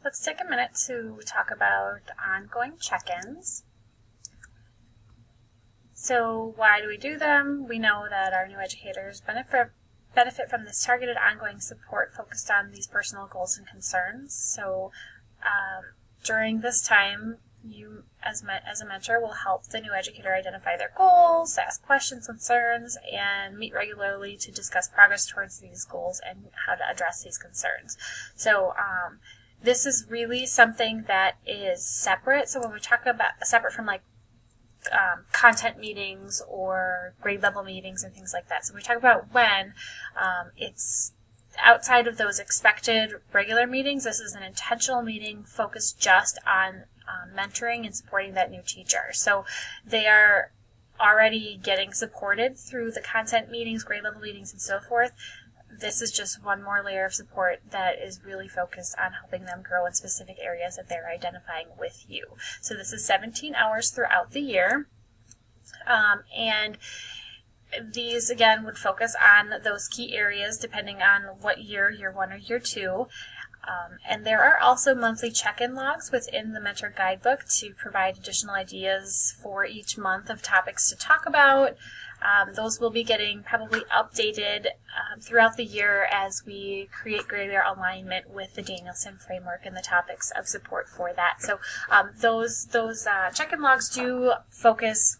let's take a minute to talk about ongoing check-ins. So why do we do them? We know that our new educators benefit from this targeted ongoing support focused on these personal goals and concerns. So during this time, you as a mentor will help the new educator identify their goals, ask questions, concerns, and meet regularly to discuss progress towards these goals and how to address these concerns. So this is really something that is separate. So when we talk about separate from like content meetings or grade level meetings and things like that. So we talk about when it's outside of those expected regular meetings. This is an intentional meeting focused just on mentoring and supporting that new teacher. So they are already getting supported through the content meetings, grade level meetings, and so forth. This is just one more layer of support that is really focused on helping them grow in specific areas that they're identifying with you. So this is 17 hours throughout the year. And these, again, would focus on those key areas depending on what year 1 or year 2. And there are also monthly check-in logs within the Mentor Guidebook to provide additional ideas for each month of topics to talk about. Those will be getting probably updated throughout the year as we create greater alignment with the Danielson framework and the topics of support for that. So those check-in logs do focus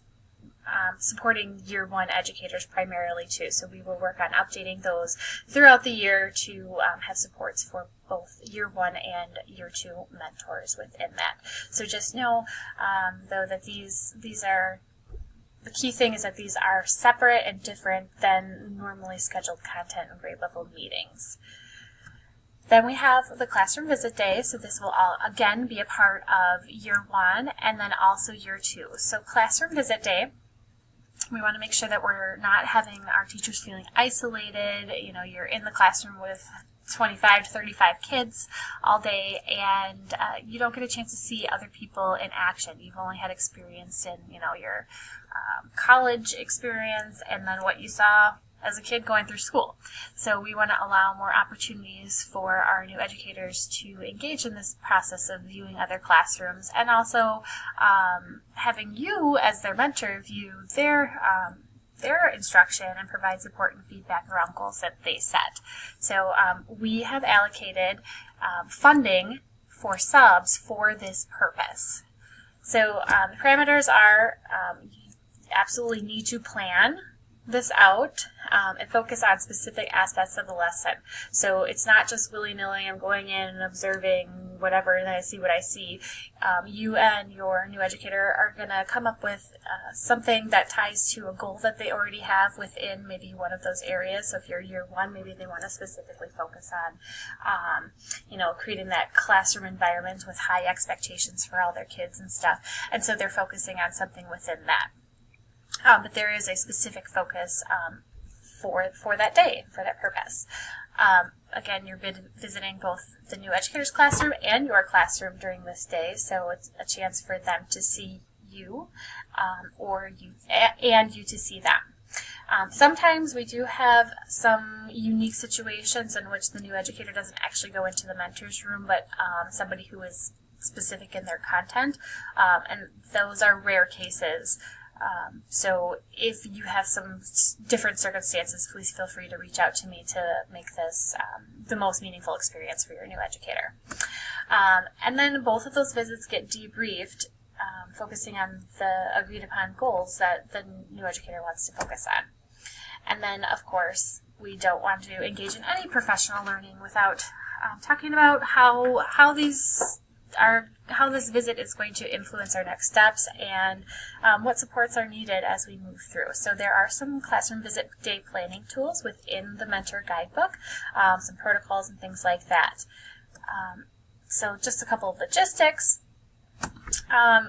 supporting year 1 educators primarily too. So we will work on updating those throughout the year to have supports for both year 1 and year 2 mentors within that. So just know though that these are, the key thing is that these are separate and different than normally scheduled content and grade level meetings. Then we have the classroom visit day, so this will all again be a part of year 1 and then also year 2. So classroom visit day, we want to make sure that we're not having our teachers feeling isolated. You know, you're in the classroom with 25 to 35 kids all day, and you don't get a chance to see other people in action. You've only had experience in, you know, your college experience and then what you saw as a kid going through school. So we want to allow more opportunities for our new educators to engage in this process of viewing other classrooms, and also having you as their mentor view their instruction and provide support and feedback around goals that they set. So we have allocated funding for subs for this purpose. So the parameters are you absolutely need to plan this out and focus on specific aspects of the lesson. So it's not just willy-nilly, I'm going in and observing whatever and I see what I see. You and your new educator are going to come up with something that ties to a goal that they already have within maybe one of those areas. So if you're year 1, maybe they want to specifically focus on creating that classroom environment with high expectations for all their kids and stuff. And so they're focusing on something within that. But there is a specific focus for that day, for that purpose. Again, you're visiting both the new educator's classroom and your classroom during this day, so it's a chance for them to see you, or you to see them. Sometimes we do have some unique situations in which the new educator doesn't actually go into the mentor's room, but somebody who is specific in their content, and those are rare cases. So if you have some different circumstances, please feel free to reach out to me to make this the most meaningful experience for your new educator. And then both of those visits get debriefed, focusing on the agreed upon goals that the new educator wants to focus on. And then, of course, we don't want to engage in any professional learning without talking about how this visit is going to influence our next steps and what supports are needed as we move through. So there are some classroom visit day planning tools within the Mentor Guidebook, some protocols and things like that. So just a couple of logistics.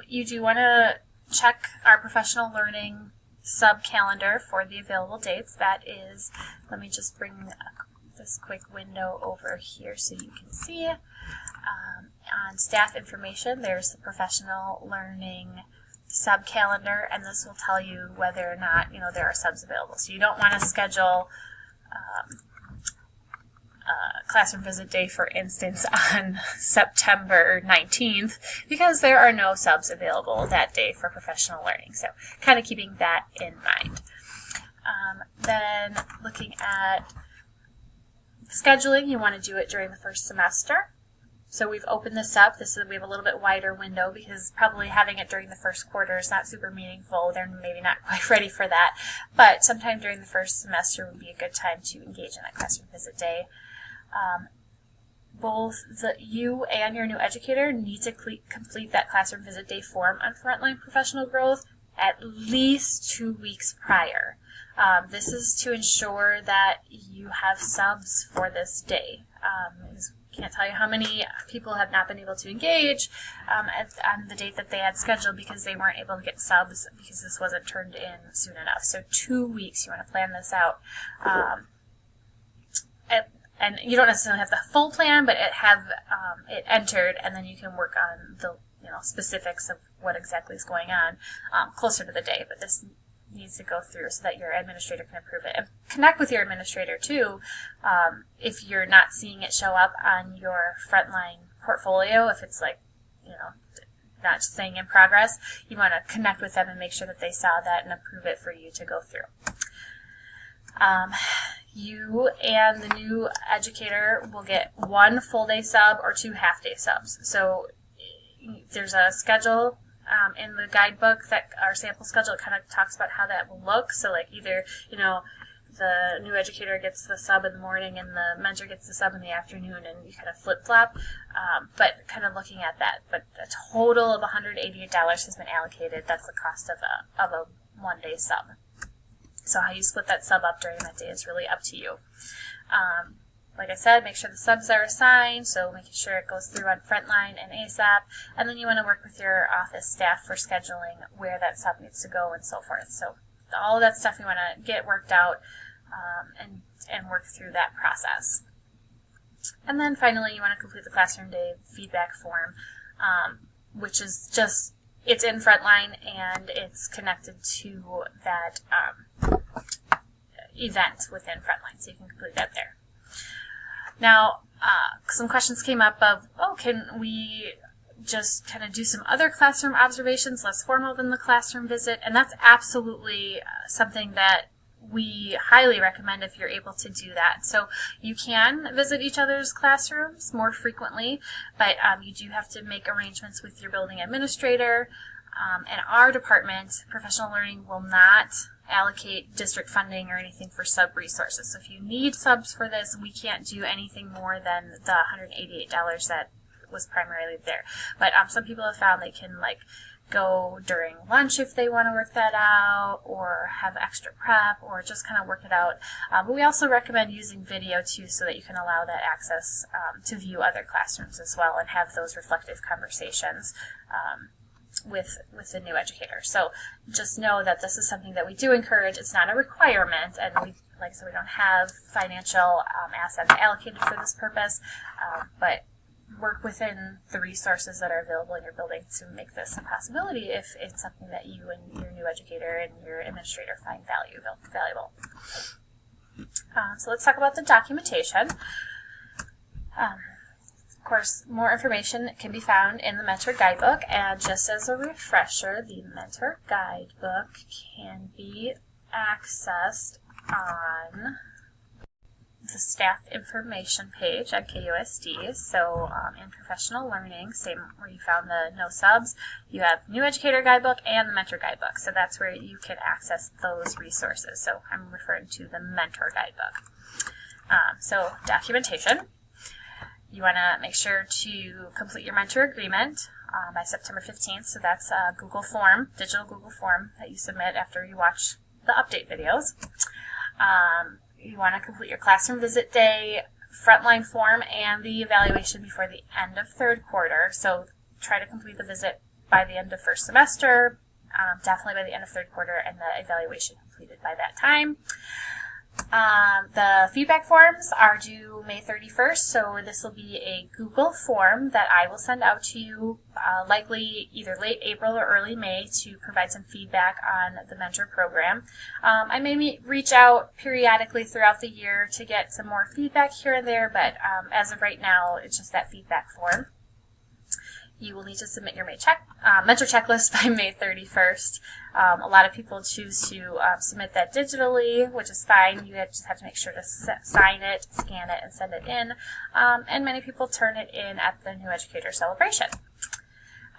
You do want to check our professional learning sub-calendar for the available dates. That is, let me just bring this quick window over here so you can see. On staff information, there's the professional learning sub-calendar, and this will tell you whether or not there are subs available. So you don't want to schedule classroom visit day, for instance, on September 19th, because there are no subs available that day for professional learning. So kind of keeping that in mind. Then looking at scheduling, you want to do it during the first semester. So we've opened this up. We have a little bit wider window because probably having it during the first quarter is not super meaningful. They're maybe not quite ready for that. But sometime during the first semester would be a good time to engage in that classroom visit day. Both you and your new educator need to complete that classroom visit day form on Frontline Professional Growth at least 2 weeks prior. This is to ensure that you have subs for this day. Can't tell you how many people have not been able to engage on the date that they had scheduled because they weren't able to get subs because this wasn't turned in soon enough. So 2 weeks, you want to plan this out. And you don't necessarily have the full plan, but have it entered, and then you can work on the specifics of what exactly is going on closer to the day. But this needs to go through so that your administrator can approve it. And connect with your administrator too if you're not seeing it show up on your Frontline portfolio. If it's not just saying in progress, you want to connect with them and make sure that they saw that and approve it for you to go through. You and the new educator will get 1 full day sub or 2 half day subs. So there's a schedule in the guidebook, that our sample schedule, it kind of talks about how that will look. So either, the new educator gets the sub in the morning and the mentor gets the sub in the afternoon, and you kind of flip-flop, but kind of looking at that. But a total of $188 has been allocated. That's the cost of a 1 day sub. So how you split that sub up during that day is really up to you. Like I said, make sure the subs are assigned, so making sure it goes through on Frontline and ASAP. And then you want to work with your office staff for scheduling where that sub needs to go and so forth. So all of that stuff you want to get worked out and work through that process. And then finally, you want to complete the classroom day feedback form, which is just, it's in Frontline and it's connected to that event within Frontline, so you can complete that there. Now, some questions came up of, can we just kind of do some other classroom observations, less formal than the classroom visit? And that's absolutely something that we highly recommend if you're able to do that. So you can visit each other's classrooms more frequently, but you do have to make arrangements with your building administrator. And our department, Professional Learning, will not allocate district funding or anything for sub resources. So if you need subs for this, we can't do anything more than the $188 that was primarily there. But some people have found they can go during lunch if they want to work that out, or have extra prep, or just kind of work it out. But we also recommend using video too, so that you can allow that access to view other classrooms as well and have those reflective conversations with the new educator. So just know that this is something that we do encourage. It's not a requirement, and we don't have financial assets allocated for this purpose, but work within the resources that are available in your building to make this a possibility if it's something that you and your new educator and your administrator find valuable. So let's talk about the documentation. Of course, more information can be found in the Mentor Guidebook, and just as a refresher, the Mentor Guidebook can be accessed on the staff information page at KUSD. So in Professional Learning, same where you found the no subs, you have New Educator Guidebook and the Mentor Guidebook. So that's where you can access those resources. So I'm referring to the Mentor Guidebook. So documentation. You want to make sure to complete your mentor agreement by September 15th. So that's a Google form, digital Google form that you submit after you watch the update videos. You want to complete your classroom visit day, Frontline form, and the evaluation before the end of third quarter. So try to complete the visit by the end of first semester, definitely by the end of third quarter, and the evaluation completed by that time. The feedback forms are due May 31st, so this will be a Google form that I will send out to you likely either late April or early May to provide some feedback on the mentor program. I may reach out periodically throughout the year to get some more feedback here and there, but as of right now, it's just that feedback form. You will need to submit your mentor checklist by May 31st. A lot of people choose to submit that digitally, which is fine. You just have to make sure to sign it, scan it, and send it in. And many people turn it in at the New Educator Celebration.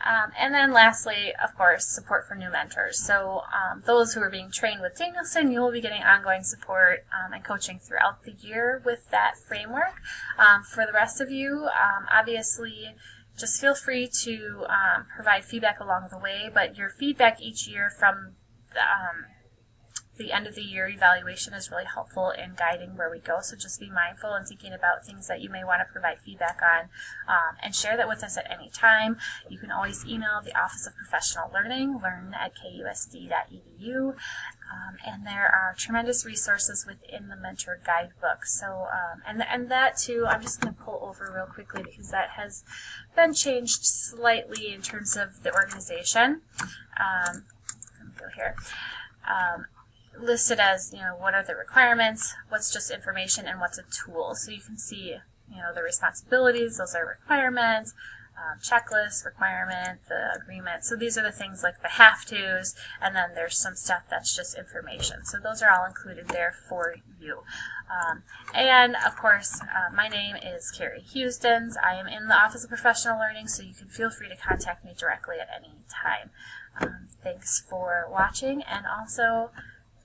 And then lastly, of course, support for new mentors. So those who are being trained with Danielson, you will be getting ongoing support and coaching throughout the year with that framework. For the rest of you, obviously, just feel free to provide feedback along the way, but your feedback each year from the end of the year evaluation is really helpful in guiding where we go. So just be mindful and thinking about things that you may want to provide feedback on, and share that with us at any time. You can always email the Office of Professional Learning, learn@kusd.edu, and there are tremendous resources within the Mentor Guidebook. So, and that too, I'm just going to pull over real quickly because that has been changed slightly in terms of the organization. Let me go here. Listed as, what are the requirements, what's just information, and what's a tool. So you can see, the responsibilities, those are requirements, checklist, requirement, the agreement. So these are the things like the have-tos, and then there's some stuff that's just information. So those are all included there for you. And of course, my name is Carrie Houstons. I am in the Office of Professional Learning, so you can feel free to contact me directly at any time. Thanks for watching, and also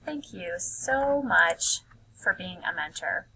thank you so much for being a mentor.